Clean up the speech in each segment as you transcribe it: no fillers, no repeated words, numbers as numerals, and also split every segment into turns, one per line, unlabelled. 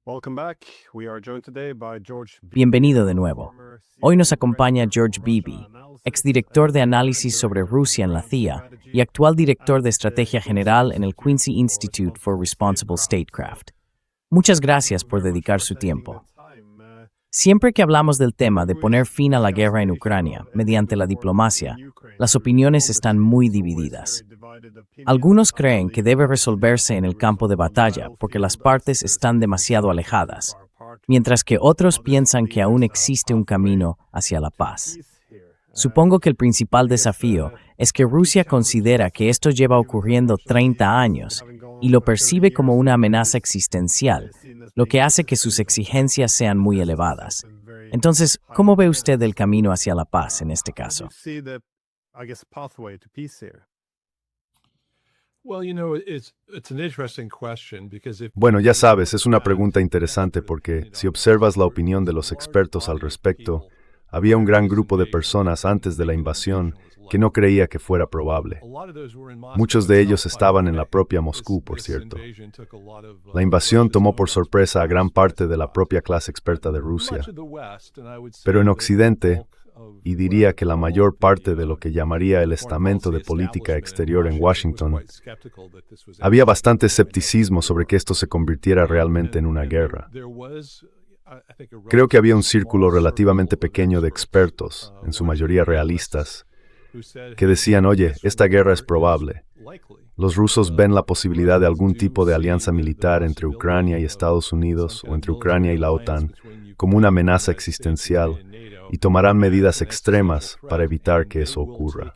Welcome back. We are joined today by George Beebe,
Bienvenido de nuevo.
former
Hoy nos
senior
acompaña
director
George
of
Beebe,
Russian analysis
exdirector de
and
análisis sobre
director of
Rusia en la
Ukraine
CIA
strategy
y actual director de
at the
estrategia
Quincy
general en el
Institute
Quincy
for
Institute for Responsible
Statecraft.
Statecraft. Muchas
Thank
gracias
you
por
very much
dedicar
for
su
taking the
tiempo.
time.
Siempre que hablamos del tema de
We
poner fin a la
discussed
guerra en
the issue
Ucrania
of ending
mediante
the
la
war
diplomacia,
in Ukraine
las
through
opiniones están
diplomacy.
muy
There's always
divididas.
very divided opinions.
Algunos
I
creen que
believe
debe
that
resolverse en
the
el campo de
result on the
batalla porque las
battlefield
partes
is
están
simply
demasiado
too
alejadas,
far apart.
mientras que otros
Others
piensan que
believe
aún
there's a
existe un
pathway
camino hacia la
to
paz.
peace here.
Supongo que el principal
I guess
desafío es que
the key
Rusia
challenge
considera que esto lleva
given the
ocurriendo
nature of the
30
issue
años
having gone
y
on
lo
for 30
percibe como
years
una amenaza
is
existencial,
seen as
lo que
being
hace que sus
existential threat.
exigencias sean muy
This has
elevadas.
been very
Entonces,
high
¿cómo
on
ve
their
usted el
list.
camino hacia la paz en este
How do you
caso?
see the, I guess, pathway to peace here?
Bueno, ya sabes, es una pregunta interesante porque si observas la opinión de los expertos al respecto, había un gran grupo de personas antes de la invasión que no creía que fuera probable. Muchos de ellos estaban en la propia Moscú, por cierto. La invasión tomó por sorpresa a gran parte de la propia clase experta de Rusia. Pero en Occidente, y diría que la mayor parte de lo que llamaría el estamento de política exterior en Washington, había bastante escepticismo sobre que esto se convirtiera realmente en una guerra. Creo que había un círculo relativamente pequeño de expertos, en su mayoría realistas, que decían, oye, esta guerra es probable. Los rusos ven la posibilidad de algún tipo de alianza militar entre Ucrania y Estados Unidos o entre Ucrania y la OTAN como una amenaza existencial y tomarán medidas extremas para evitar que eso ocurra.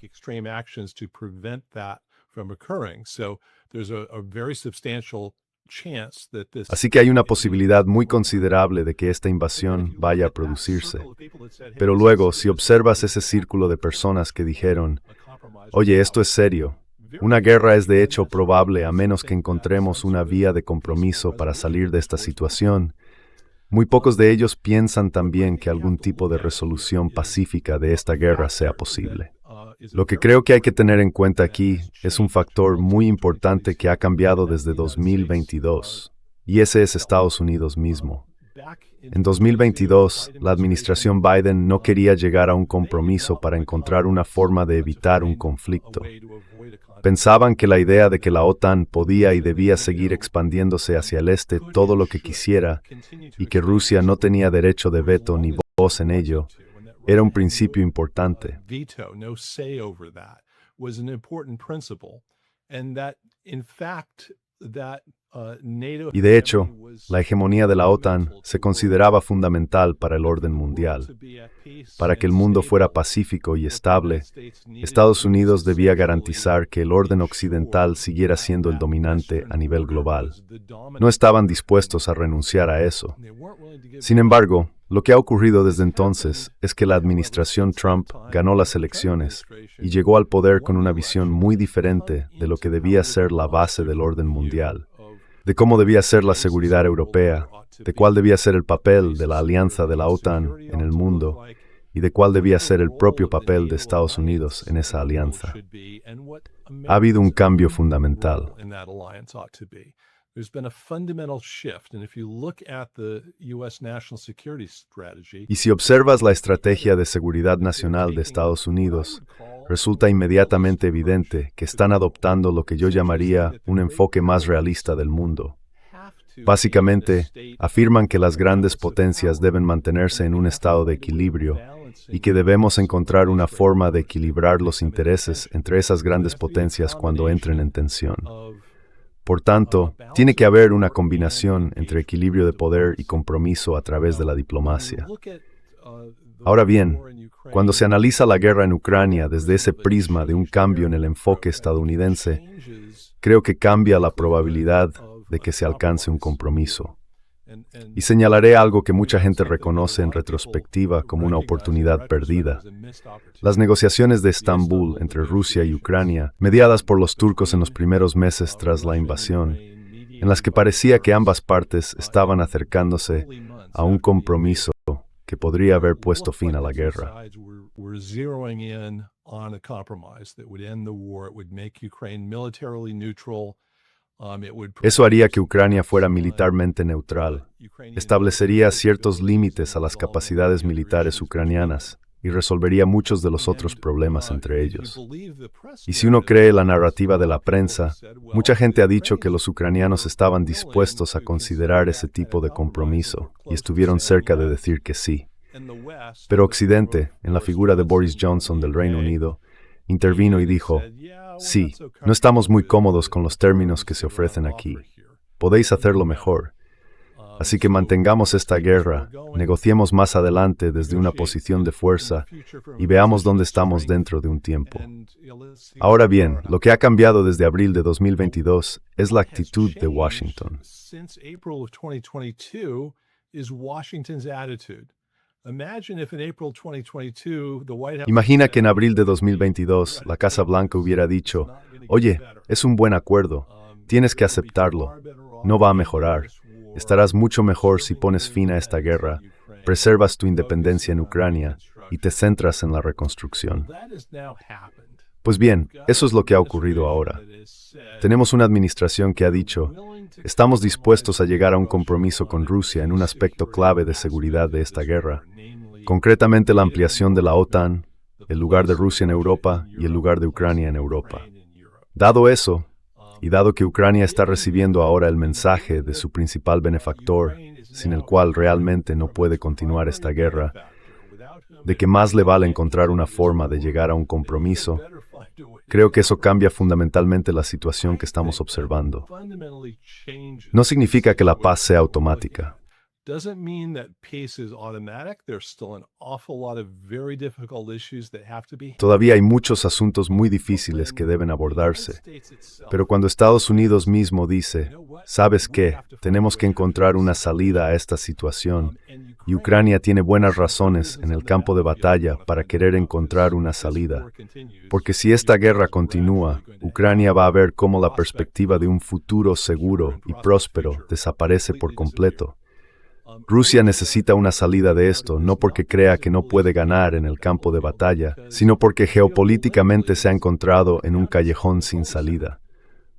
Así que hay una posibilidad muy considerable de que esta invasión vaya a producirse. Pero luego, si observas ese círculo de personas que dijeron, oye, esto es serio, una guerra es de hecho probable a menos que encontremos una vía de compromiso para salir de esta situación, muy pocos de ellos piensan también que algún tipo de resolución pacífica de esta guerra sea posible. Lo que creo que hay que tener en cuenta aquí es un factor muy importante que ha cambiado desde 2022, y ese es Estados Unidos mismo. En 2022, la administración Biden no quería llegar a un compromiso para encontrar una forma de evitar un conflicto. Pensaban que la idea de que la OTAN podía y debía seguir expandiéndose hacia el este todo lo que quisiera y que Rusia no tenía derecho de veto ni voz en ello era un principio importante. Y de hecho, la hegemonía de la OTAN se consideraba fundamental para el orden mundial. Para que el mundo fuera pacífico y estable, Estados Unidos debía garantizar que el orden occidental siguiera siendo el dominante a nivel global. No estaban dispuestos a renunciar a eso. Sin embargo, lo que ha ocurrido desde entonces es que la administración Trump ganó las elecciones y llegó al poder con una visión muy diferente de lo que debía ser la base del orden mundial, de cómo debía ser la seguridad europea, de cuál debía ser el papel de la alianza de la OTAN en el mundo y de cuál debía ser el propio papel de Estados Unidos en esa alianza. Ha habido un cambio fundamental. Y si observas la estrategia de seguridad nacional de Estados Unidos, resulta inmediatamente evidente que están adoptando lo que yo llamaría un enfoque más realista del mundo. Básicamente, afirman que las grandes potencias deben mantenerse en un estado de equilibrio y que debemos encontrar una forma de equilibrar los intereses entre esas grandes potencias cuando entren en tensión. Por tanto, tiene que haber una combinación entre equilibrio de poder y compromiso a través de la diplomacia. Ahora bien, cuando se analiza la guerra en Ucrania desde ese prisma de un cambio en el enfoque estadounidense, creo que cambia la probabilidad de que se alcance un compromiso. Y señalaré algo que mucha gente reconoce en retrospectiva como una oportunidad perdida. Las negociaciones de Estambul entre Rusia y Ucrania, mediadas por los turcos en los primeros meses tras la invasión, en las que parecía que ambas partes estaban acercándose a un compromiso que podría haber puesto fin a la guerra. Eso haría que Ucrania fuera militarmente neutral, establecería ciertos límites a las capacidades militares ucranianas y resolvería muchos de los otros problemas entre ellos. Y si uno cree la narrativa de la prensa, mucha gente ha dicho que los ucranianos estaban dispuestos a considerar ese tipo de compromiso y estuvieron cerca de decir que sí. Pero Occidente, en la figura de Boris Johnson del Reino Unido, intervino y dijo, sí, no estamos muy cómodos con los términos que se ofrecen aquí. Podéis hacerlo mejor. Así que mantengamos esta guerra, negociemos más adelante desde una posición de fuerza y veamos dónde estamos dentro de un tiempo. Ahora bien, lo que ha cambiado desde abril de 2022 es la actitud de Washington. Imagina que en abril de 2022 la Casa Blanca hubiera dicho, oye, es un buen acuerdo, tienes que aceptarlo, no va a mejorar. Estarás mucho mejor si pones fin a esta guerra, preservas tu independencia en Ucrania y te centras en la reconstrucción. Pues bien, eso es lo que ha ocurrido ahora. Tenemos una administración que ha dicho, estamos dispuestos a llegar a un compromiso con Rusia en un aspecto clave de seguridad de esta guerra, concretamente la ampliación de la OTAN, el lugar de Rusia en Europa y el lugar de Ucrania en Europa. Dado eso, y dado que Ucrania está recibiendo ahora el mensaje de su principal benefactor, sin el cual realmente no puede continuar esta guerra, de que más le vale encontrar una forma de llegar a un compromiso, creo que eso cambia fundamentalmente la situación que estamos observando. No significa que la paz sea automática. Todavía hay muchos asuntos muy difíciles que deben abordarse, pero cuando Estados Unidos mismo dice, ¿sabes qué? Tenemos que encontrar una salida a esta situación, y Ucrania tiene buenas razones en el campo de batalla para querer encontrar una salida, porque si esta guerra continúa, Ucrania va a ver cómo la perspectiva de un futuro seguro y próspero desaparece por completo. Rusia necesita una salida de esto, no porque crea que no puede ganar en el campo de batalla, sino porque geopolíticamente se ha encontrado en un callejón sin salida,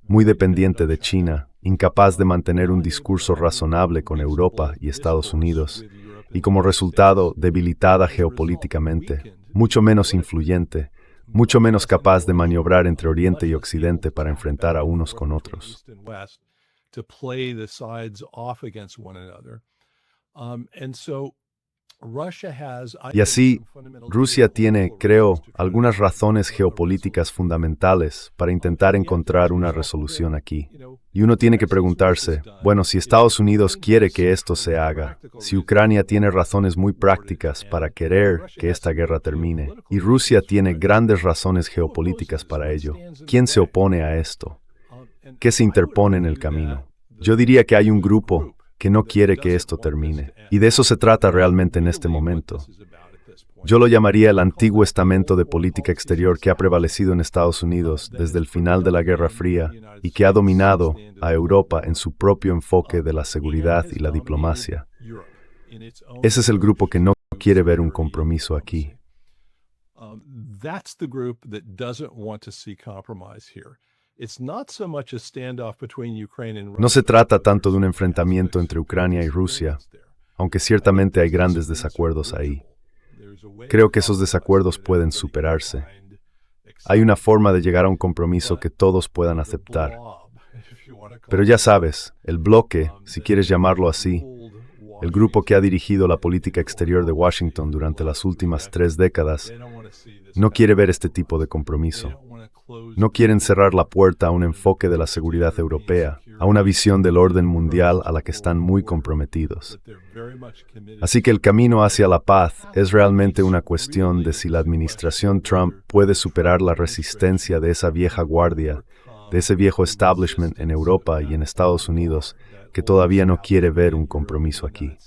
muy dependiente de China, incapaz de mantener un discurso razonable con Europa y Estados Unidos, y como resultado debilitada geopolíticamente, mucho menos influyente, mucho menos capaz de maniobrar entre Oriente y Occidente para enfrentar a unos con otros. Y así, Rusia tiene, creo, algunas razones geopolíticas fundamentales para intentar encontrar una resolución aquí. Y uno tiene que preguntarse, bueno, si Estados Unidos quiere que esto se haga, si Ucrania tiene razones muy prácticas para querer que esta guerra termine, y Rusia tiene grandes razones geopolíticas para ello, ¿quién se opone a esto? ¿Qué se interpone en el camino? Yo diría que hay un grupo que no quiere que esto termine. Y de eso se trata realmente en este momento. Yo lo llamaría el antiguo estamento de política exterior que ha prevalecido en Estados Unidos desde el final de la Guerra Fría y que ha dominado a Europa en su propio enfoque de la seguridad y la diplomacia. Ese es el grupo que no quiere ver un compromiso aquí. No se trata tanto de un enfrentamiento entre Ucrania y Rusia, aunque ciertamente hay grandes desacuerdos ahí. Creo que esos desacuerdos pueden superarse. Hay una forma de llegar a un compromiso que todos puedan aceptar. Pero ya sabes, el bloque, si quieres llamarlo así, el grupo que ha dirigido la política exterior de Washington durante las últimas 3 décadas, no quiere ver este tipo de compromiso. No quieren cerrar la puerta a un enfoque de la seguridad europea, a una visión del orden mundial a la que están muy comprometidos. Así que el camino hacia la paz es realmente una cuestión de si la administración Trump puede superar la resistencia de esa vieja guardia, de ese viejo establishment en Europa y en Estados Unidos, que todavía no quiere ver un compromiso aquí.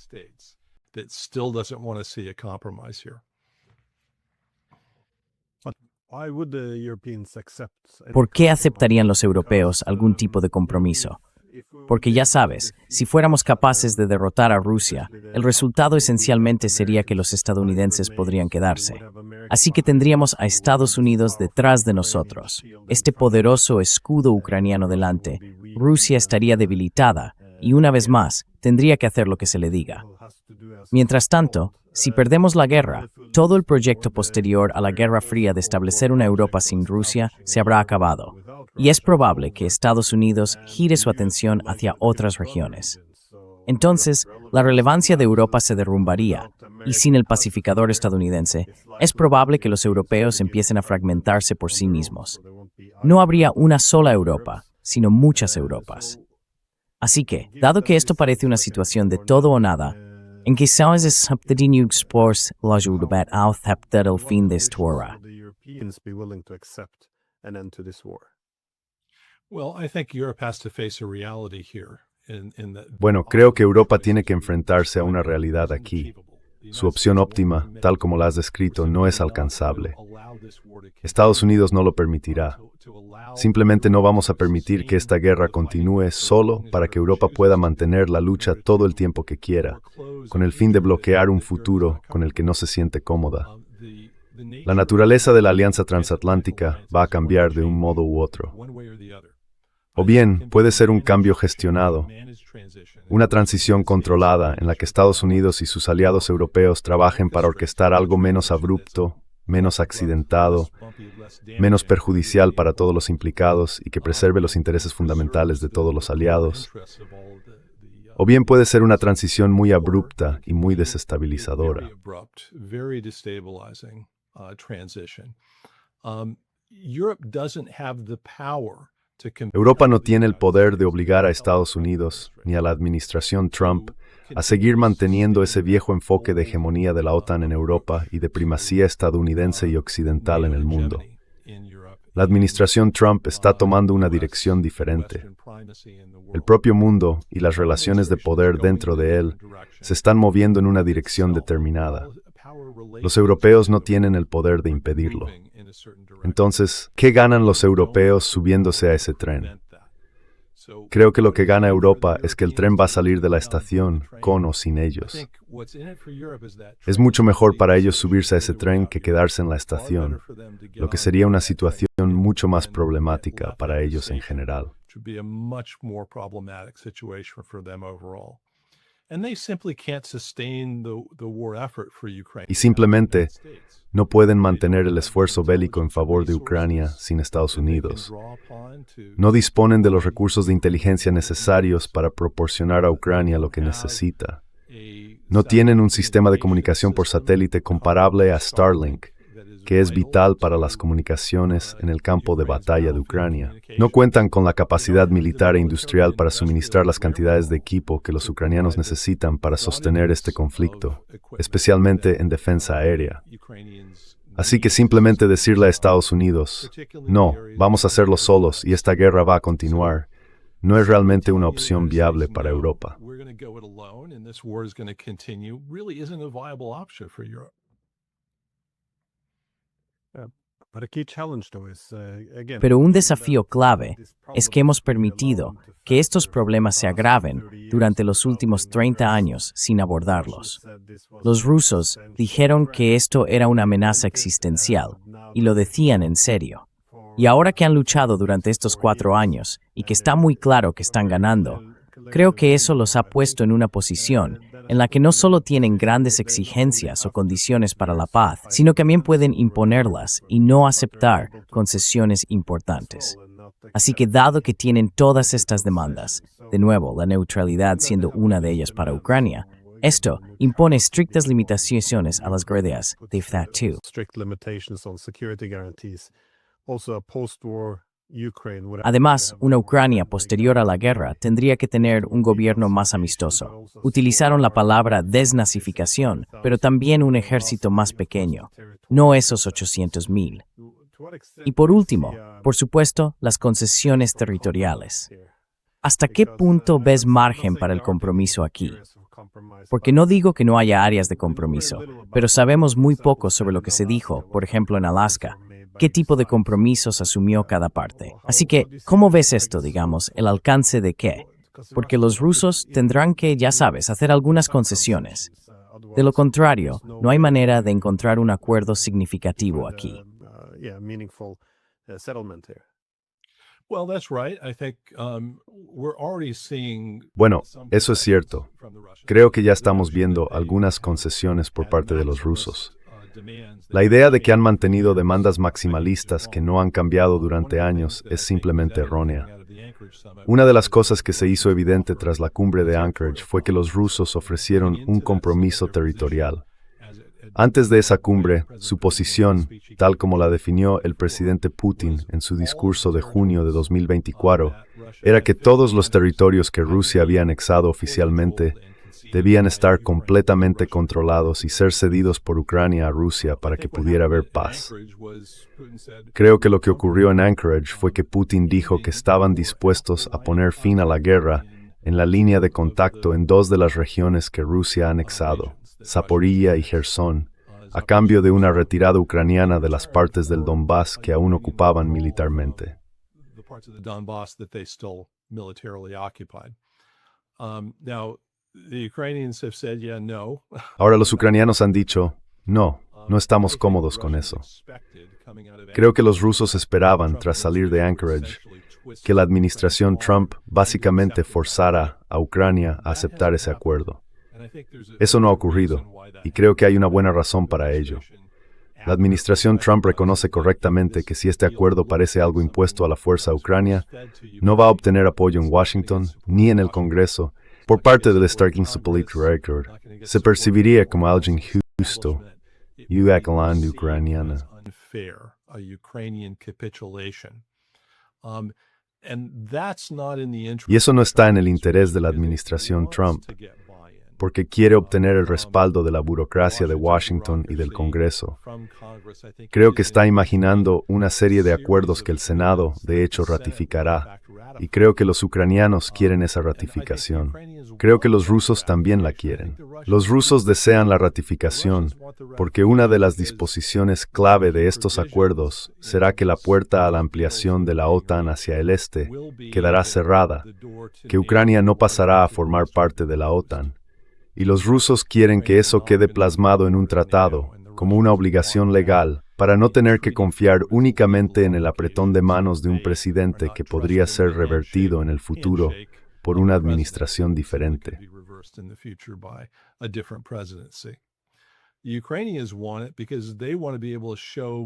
¿Por qué aceptarían los europeos algún tipo de compromiso? Porque ya sabes, si fuéramos capaces de derrotar a Rusia, el resultado esencialmente sería que los estadounidenses podrían quedarse. Así que tendríamos a Estados Unidos detrás de nosotros, este poderoso escudo ucraniano delante, Rusia estaría debilitada y, una vez más, tendría que hacer lo que se le diga. Mientras tanto, si perdemos la guerra, todo el proyecto posterior a la Guerra Fría de establecer una Europa sin Rusia se habrá acabado, y es probable que Estados Unidos gire su atención hacia otras regiones. Entonces, la relevancia de Europa se derrumbaría, y sin el pacificador estadounidense, es probable que los europeos empiecen a fragmentarse por sí mismos. No habría una sola Europa, sino muchas Europas. Así que, dado que esto parece una situación de todo o nada, ¿en qué sabes de Sports la Europa a aceptar el fin de esta guerra?
Well, I think Europe has to face a reality here.
Bueno, creo que Europa tiene que enfrentarse a una realidad aquí. Su opción óptima, tal como la has descrito, no es alcanzable. Estados Unidos no lo permitirá. Simplemente no vamos a permitir que esta guerra continúe solo para que Europa pueda mantener la lucha todo el tiempo que quiera, con el fin de bloquear un futuro con el que no se siente cómoda. La naturaleza de la alianza transatlántica va a cambiar de un modo u otro. O bien, puede ser un cambio gestionado, una transición controlada en la que Estados Unidos y sus aliados europeos trabajen para orquestar algo menos abrupto, menos accidentado, menos perjudicial para todos los implicados y que preserve los intereses fundamentales de todos los aliados. O bien puede ser una transición muy abrupta y muy desestabilizadora. Europa no tiene el poder de obligar a Estados Unidos ni a la administración Trump a seguir manteniendo ese viejo enfoque de hegemonía de la OTAN en Europa y de primacía estadounidense y occidental en el mundo. La administración Trump está tomando una dirección diferente. El propio mundo y las relaciones de poder dentro de él se están moviendo en una dirección determinada. Los europeos no tienen el poder de impedirlo. Entonces, ¿qué ganan los europeos subiéndose a ese tren? Creo que lo que gana Europa es que el tren va a salir de la estación, con o sin ellos. Es mucho mejor para ellos subirse a ese tren que quedarse en la estación, lo que sería una situación mucho más problemática para ellos en general. Y simplemente no pueden mantener el esfuerzo bélico en favor de Ucrania sin Estados Unidos. No disponen de los recursos de inteligencia necesarios para proporcionar a Ucrania lo que necesita. No tienen un sistema de comunicación por satélite comparable a Starlink, que es vital para las comunicaciones en el campo de batalla de Ucrania. No cuentan con la capacidad militar e industrial para suministrar las cantidades de equipo que los ucranianos necesitan para sostener este conflicto, especialmente en defensa aérea. Así que simplemente decirle a Estados Unidos, no, vamos a hacerlo solos y esta guerra va a continuar, no es realmente una opción viable para Europa.
Pero un desafío clave es que hemos permitido que estos problemas se agraven durante los últimos 30 años sin abordarlos. Los rusos dijeron que esto era una amenaza existencial y lo decían en serio. Y ahora que han luchado durante estos 4 años y que está muy claro que están ganando, creo que eso los ha puesto en una posición en la que no solo tienen grandes exigencias o condiciones para la paz, sino que también pueden imponerlas y no aceptar concesiones importantes. Así que dado que tienen todas estas demandas, de nuevo, la neutralidad siendo una de ellas para Ucrania, esto impone estrictas limitaciones a las guerrillas de FAT2. Además, una Ucrania posterior a la guerra tendría que tener un gobierno más amistoso. Utilizaron la palabra desnazificación, pero también un ejército más pequeño, no esos 800,000. Y por último, por supuesto, las concesiones territoriales. ¿Hasta qué punto ves margen para el compromiso aquí? Porque no digo que no haya áreas de compromiso, pero sabemos muy poco sobre lo que se dijo, por ejemplo en Alaska. ¿Qué tipo de compromisos asumió cada parte? Así que, ¿cómo ves esto, digamos, el alcance de qué? Porque los rusos tendrán que, ya sabes, hacer algunas concesiones. De lo contrario, no hay manera de encontrar un acuerdo significativo aquí.
Well, that's right. I think we're already seeing
Bueno, eso es cierto. Creo que ya estamos viendo algunas concesiones por parte de los rusos. La idea de que han mantenido demandas maximalistas que no han cambiado durante años es simplemente errónea. Una de las cosas que se hizo evidente tras la cumbre de Anchorage fue que los rusos ofrecieron un compromiso territorial. Antes de esa cumbre, su posición, tal como la definió el presidente Putin en su discurso de junio de 2024, era que todos los territorios que Rusia había anexado oficialmente debían estar completamente controlados y ser cedidos por Ucrania a Rusia para que pudiera haber paz. Creo que lo que ocurrió en Anchorage fue que Putin dijo que estaban dispuestos a poner fin a la guerra en la línea de contacto en dos de las regiones que Rusia ha anexado, Zaporilla y Jersón, a cambio de una retirada ucraniana de las partes del Donbass que aún ocupaban militarmente. Ahora los ucranianos han dicho, no, no estamos cómodos con eso. Creo que los rusos esperaban, tras salir de Anchorage, que la administración Trump básicamente forzara a Ucrania a aceptar ese acuerdo. Eso no ha ocurrido, y creo que hay una buena razón para ello. La administración Trump reconoce correctamente que si este acuerdo parece algo impuesto a la fuerza a Ucrania, no va a obtener apoyo en Washington ni en el Congreso por parte del Starkings-Politk Record. Se percibiría como algo injusto y una ucraniana. Y eso no está en el interés de la administración Trump, porque quiere obtener el respaldo de la burocracia de Washington y del Congreso. Creo que está imaginando una serie de acuerdos que el Senado, de hecho, ratificará, y creo que los ucranianos quieren esa ratificación. Creo que los rusos también la quieren. Los rusos desean la ratificación, porque una de las disposiciones clave de estos acuerdos será que la puerta a la ampliación de la OTAN hacia el este quedará cerrada, que Ucrania no pasará a formar parte de la OTAN. Y los rusos quieren que eso quede plasmado en un tratado, como una obligación legal, para no tener que confiar únicamente en el apretón de manos de un presidente que podría ser revertido en el futuro por una administración diferente.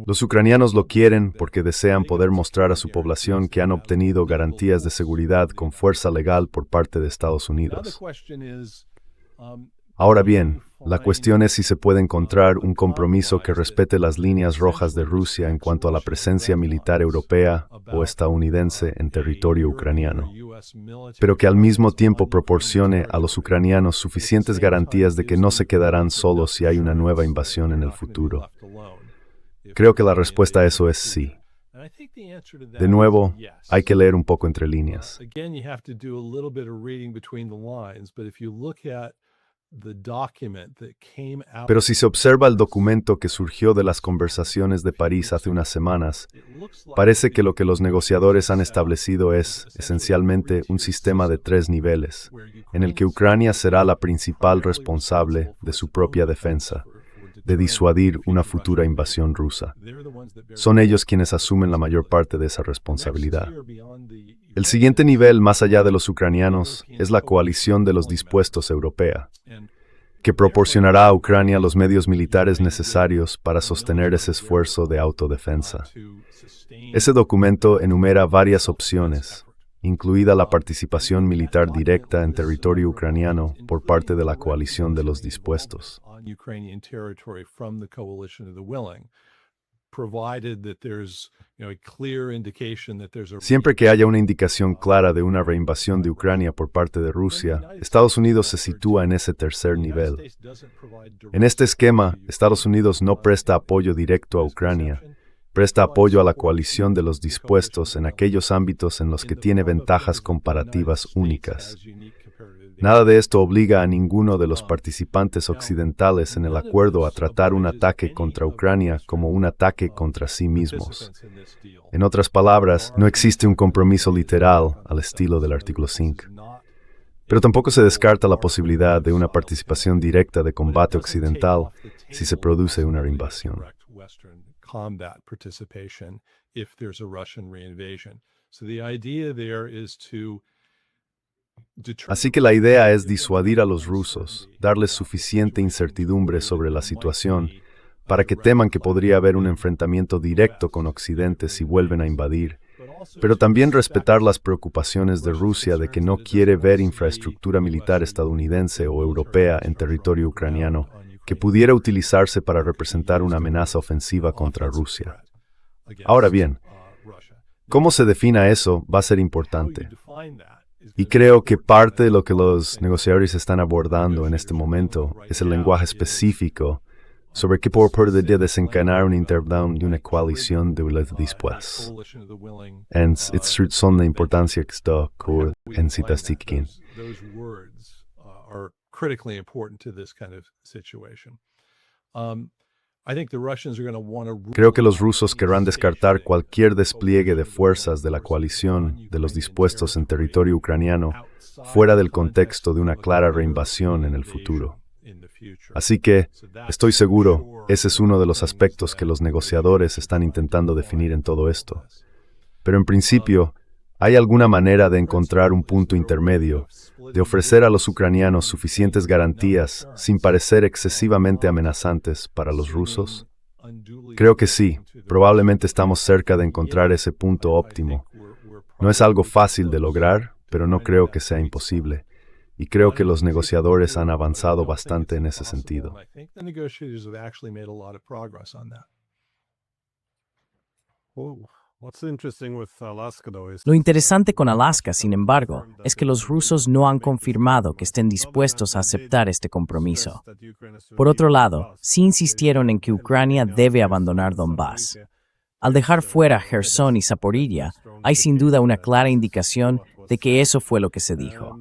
Los ucranianos lo quieren porque desean poder mostrar a su población que han obtenido garantías de seguridad con fuerza legal por parte de Estados Unidos. Ahora bien, la cuestión es si se puede encontrar un compromiso que respete las líneas rojas de Rusia en cuanto a la presencia militar europea o estadounidense en territorio ucraniano, pero que al mismo tiempo proporcione a los ucranianos suficientes garantías de que no se quedarán solos si hay una nueva invasión en el futuro. Creo que la respuesta a eso es sí. De nuevo, hay que leer un poco entre líneas. Pero si se observa el documento que surgió de las conversaciones de París hace unas semanas, parece que lo que los negociadores han establecido es, esencialmente, un sistema de 3 niveles, en el que Ucrania será la principal responsable de su propia defensa, de disuadir una futura invasión rusa. Son ellos quienes asumen la mayor parte de esa responsabilidad. El siguiente nivel, más allá de los ucranianos, es la coalición de los dispuestos europea, que proporcionará a Ucrania los medios militares necesarios para sostener ese esfuerzo de autodefensa. Ese documento enumera varias opciones, incluida la participación militar directa en territorio ucraniano por parte de la coalición de los dispuestos. Siempre que haya una indicación clara de una reinvasión de Ucrania por parte de Rusia, Estados Unidos se sitúa en ese tercer nivel. En este esquema, Estados Unidos no presta apoyo directo a Ucrania, presta apoyo a la coalición de los dispuestos en aquellos ámbitos en los que tiene ventajas comparativas únicas. Nada de esto obliga a ninguno de los participantes occidentales en el acuerdo a tratar un ataque contra Ucrania como un ataque contra sí mismos. En otras palabras, no existe un compromiso literal al estilo del artículo 5. Pero tampoco se descarta la posibilidad de una participación directa de combate occidental si se produce una reinvasión.
So the idea there is to
Así que la idea es disuadir a los rusos, darles suficiente incertidumbre sobre la situación, para que teman que podría haber un enfrentamiento directo con Occidente si vuelven a invadir, pero también respetar las preocupaciones de Rusia de que no quiere ver infraestructura militar estadounidense o europea en territorio ucraniano que pudiera utilizarse para representar una amenaza ofensiva contra Rusia. Ahora bien, cómo se defina eso va a ser importante. Y creo que parte de lo que los negociadores están abordando en este momento es el lenguaje específico sobre qué podría desencadenar una intervención de una coalición de después. Es son de importancia que está en Citastikin.
critically important to this kind of situation.
Creo que los rusos querrán descartar cualquier despliegue de fuerzas de la coalición de los dispuestos en territorio ucraniano fuera del contexto de una clara reinvasión en el futuro. Así que, estoy seguro, ese es uno de los aspectos que los negociadores están intentando definir en todo esto. Pero en principio, ¿hay alguna manera de encontrar un punto intermedio, de ofrecer a los ucranianos suficientes garantías sin parecer excesivamente amenazantes para los rusos? Creo que sí, probablemente estamos cerca de encontrar ese punto óptimo. No es algo fácil de lograr, pero no creo que sea imposible. Y creo que los negociadores han avanzado bastante en ese sentido.
Lo interesante con Alaska, sin embargo, es que los rusos no han confirmado que estén dispuestos a aceptar este compromiso. Por otro lado, sí insistieron en que Ucrania debe abandonar Donbass. Al dejar fuera Gerson y Zaporizhia, hay sin duda una clara indicación de que eso fue lo que se dijo.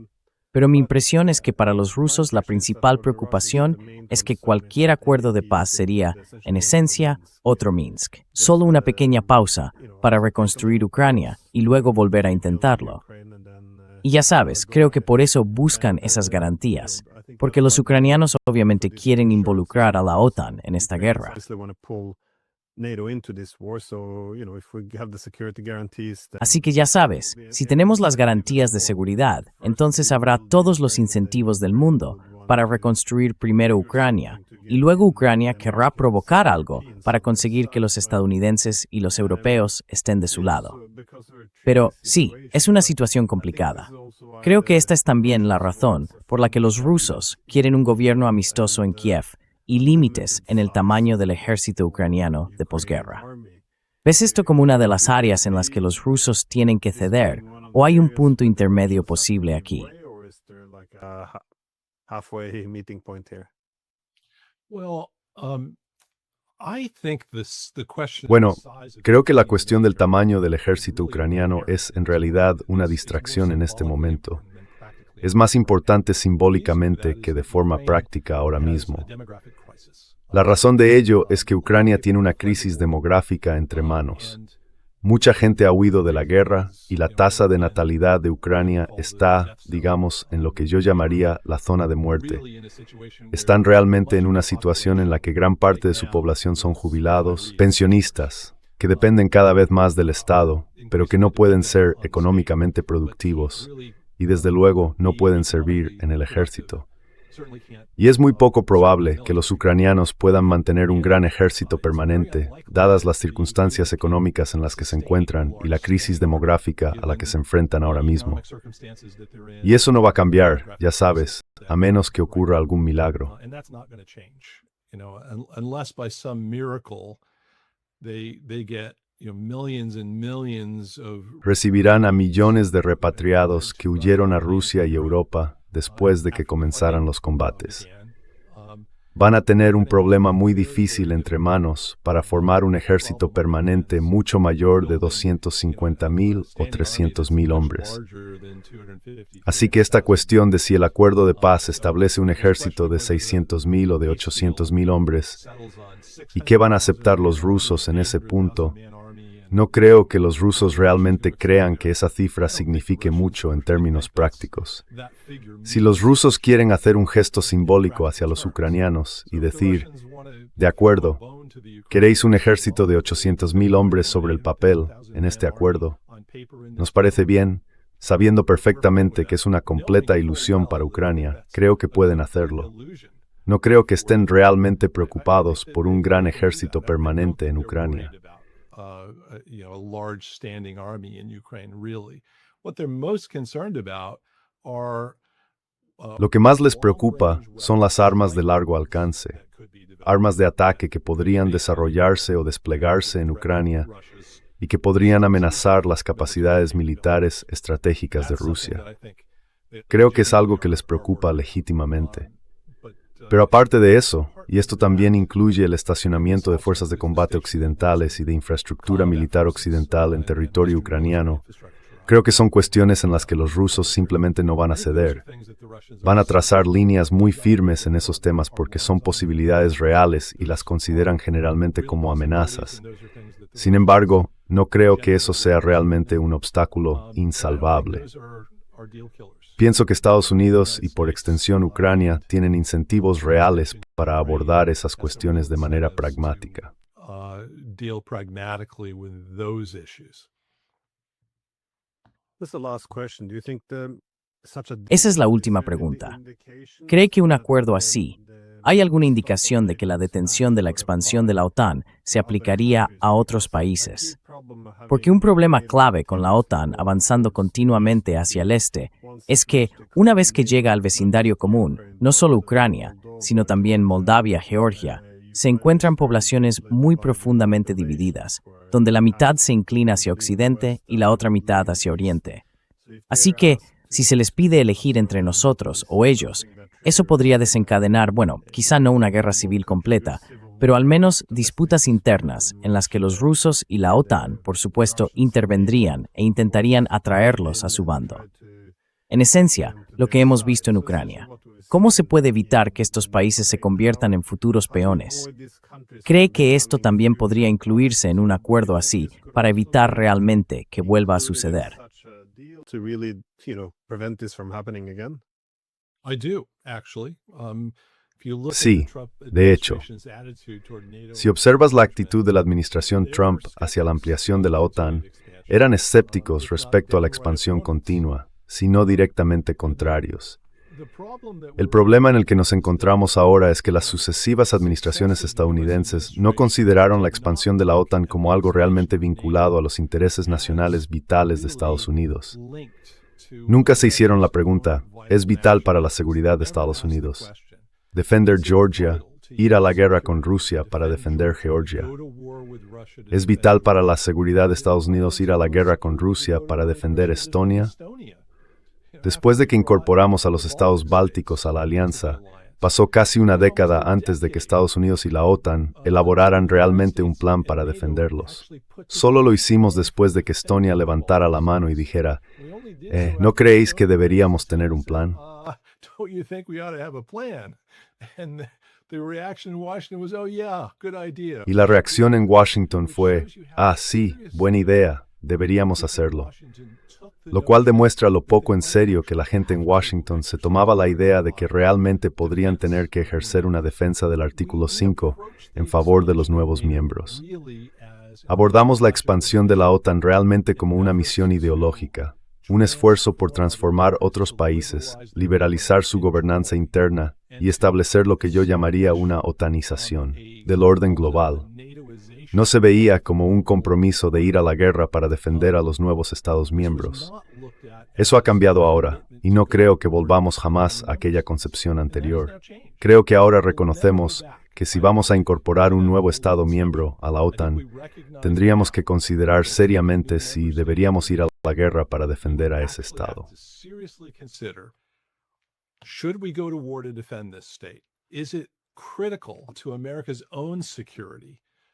Pero mi impresión es que para los rusos la principal preocupación es que cualquier acuerdo de paz sería, en esencia, otro Minsk. Solo una pequeña pausa para reconstruir Ucrania y luego volver a intentarlo. Y ya sabes, creo que por eso buscan esas garantías, porque los ucranianos obviamente quieren involucrar a la OTAN en esta guerra. Así que ya sabes, si tenemos las garantías de seguridad, entonces habrá todos los incentivos del mundo para reconstruir primero Ucrania, y luego Ucrania querrá provocar algo para conseguir que los estadounidenses y los europeos estén de su lado. Pero sí, es una situación complicada. Creo que esta es también la razón por la que los rusos quieren un gobierno amistoso en Kiev y límites en el tamaño del ejército ucraniano de posguerra. ¿Ves esto como una de las áreas en las que los rusos tienen que ceder, o hay un punto intermedio posible aquí?
Bueno, creo que la cuestión del tamaño del ejército ucraniano es en realidad una distracción en este momento. Es más importante simbólicamente que de forma práctica ahora mismo. La razón de ello es que Ucrania tiene una crisis demográfica entre manos. Mucha gente ha huido de la guerra y la tasa de natalidad de Ucrania está, digamos, en lo que yo llamaría la zona de muerte. Están realmente en una situación en la que gran parte de su población son jubilados, pensionistas, que dependen cada vez más del Estado, pero que no pueden ser económicamente productivos. Y desde luego no pueden servir en el ejército. Y es muy poco probable que los ucranianos puedan mantener un gran ejército permanente, dadas las circunstancias económicas en las que se encuentran y la crisis demográfica a la que se enfrentan ahora mismo. Y eso no va a cambiar, ya sabes, a menos que ocurra algún milagro. Recibirán a millones de repatriados que huyeron a Rusia y Europa después de que comenzaran los combates. Van a tener un problema muy difícil entre manos para formar un ejército permanente mucho mayor de 250,000 o 300,000 hombres. Así que esta cuestión de si el acuerdo de paz establece un ejército de 600,000 o de 800,000 hombres, y qué van a aceptar los rusos en ese punto, no creo que los rusos realmente crean que esa cifra signifique mucho en términos prácticos. Si los rusos quieren hacer un gesto simbólico hacia los ucranianos y decir, De acuerdo, queréis un ejército de 800,000 hombres sobre el papel en este acuerdo. Nos parece bien, sabiendo perfectamente que es una completa ilusión para Ucrania. Creo que pueden hacerlo. No creo que estén realmente preocupados por un gran ejército permanente en Ucrania. Lo que más les preocupa son las armas de largo alcance, armas de ataque que podrían desarrollarse o desplegarse en Ucrania y que podrían amenazar las capacidades militares estratégicas de Rusia. Creo que es algo que les preocupa legítimamente. Pero aparte de eso, y esto también incluye el estacionamiento de fuerzas de combate occidentales y de infraestructura militar occidental en territorio ucraniano, creo que son cuestiones en las que los rusos simplemente no van a ceder. Van a trazar líneas muy firmes en esos temas porque son posibilidades reales y las consideran generalmente como amenazas. Sin embargo, no creo que eso sea realmente un obstáculo insalvable. Pienso que Estados Unidos y por extensión Ucrania tienen incentivos reales para abordar esas cuestiones de manera pragmática.
Esa es la última pregunta. ¿Cree que un acuerdo así, hay alguna indicación de que la detención de la expansión de la OTAN se aplicaría a otros países? Porque un problema clave con la OTAN avanzando continuamente hacia el este es que, una vez que llega al vecindario común, no solo Ucrania, sino también Moldavia, Georgia, se encuentran poblaciones muy profundamente divididas, donde la mitad se inclina hacia occidente y la otra mitad hacia oriente. Así que, si se les pide elegir entre nosotros o ellos, eso podría desencadenar, quizá no una guerra civil completa, pero al menos disputas internas en las que los rusos y la OTAN, por supuesto, intervendrían e intentarían atraerlos a su bando. En esencia, lo que hemos visto en Ucrania. ¿Cómo se puede evitar que estos países se conviertan en futuros peones? ¿Cree que esto también podría incluirse en un acuerdo así para evitar realmente que vuelva a suceder?
Sí, de hecho. Si observas la actitud de la administración Trump hacia la ampliación de la OTAN, eran escépticos respecto a la expansión continua, sino directamente contrarios. El problema en el que nos encontramos ahora es que las sucesivas administraciones estadounidenses no consideraron la expansión de la OTAN como algo realmente vinculado a los intereses nacionales vitales de Estados Unidos. Nunca se hicieron la pregunta, ¿es vital para la seguridad de Estados Unidos defender Georgia, ir a la guerra con Rusia para defender Georgia? ¿Es vital para la seguridad de Estados Unidos ir a la guerra con Rusia para defender Estonia? Después de que incorporamos a los estados bálticos a la alianza, pasó casi una década antes de que Estados Unidos y la OTAN elaboraran realmente un plan para defenderlos. Solo lo hicimos después de que Estonia levantara la mano y dijera, ¿no creéis que deberíamos tener un plan? Y la reacción en Washington fue, sí, buena idea, deberíamos hacerlo. Lo cual demuestra lo poco en serio que la gente en Washington se tomaba la idea de que realmente podrían tener que ejercer una defensa del artículo 5 en favor de los nuevos miembros. Abordamos la expansión de la OTAN realmente como una misión ideológica, un esfuerzo por transformar otros países, liberalizar su gobernanza interna y establecer lo que yo llamaría una otanización del orden global. No se veía como un compromiso de ir a la guerra para defender a los nuevos Estados miembros. Eso ha cambiado ahora, y no creo que volvamos jamás a aquella concepción anterior. Creo que ahora reconocemos que si vamos a incorporar un nuevo Estado miembro a la OTAN, tendríamos que considerar seriamente si deberíamos ir a la guerra para defender a ese Estado.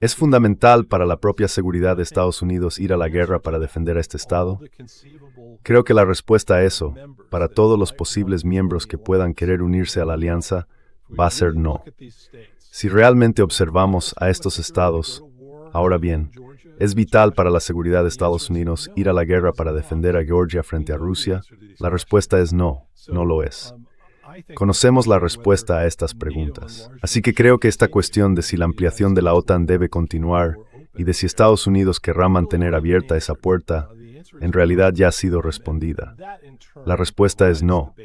¿Es fundamental para la propia seguridad de Estados Unidos ir a la guerra para defender a este Estado? Creo que la respuesta a eso, para todos los posibles miembros que puedan querer unirse a la alianza, va a ser no. Si realmente observamos a estos estados, ahora bien, ¿es vital para la seguridad de Estados Unidos ir a la guerra para defender a Georgia frente a Rusia? La respuesta es no, no lo es. Conocemos la respuesta a estas preguntas. Así que creo que esta cuestión de si la ampliación de la OTAN debe continuar y de si Estados Unidos querrá mantener abierta esa puerta, en realidad ya ha sido respondida. La respuesta es no.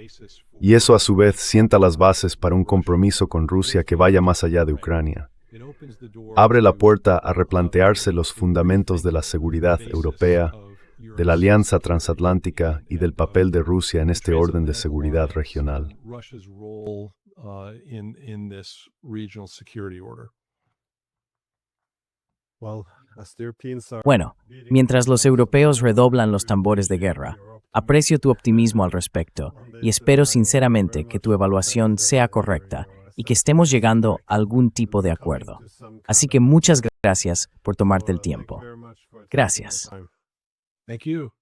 Y eso a su vez sienta las bases para un compromiso con Rusia que vaya más allá de Ucrania. Abre la puerta a replantearse los fundamentos de la seguridad europea, de la alianza transatlántica y del papel de Rusia en este orden de seguridad regional.
Bueno, mientras los europeos redoblan los tambores de guerra, aprecio tu optimismo al respecto y espero sinceramente que tu evaluación sea correcta y que estemos llegando a algún tipo de acuerdo. Así que muchas gracias por tomarte el tiempo. Gracias.
Thank you.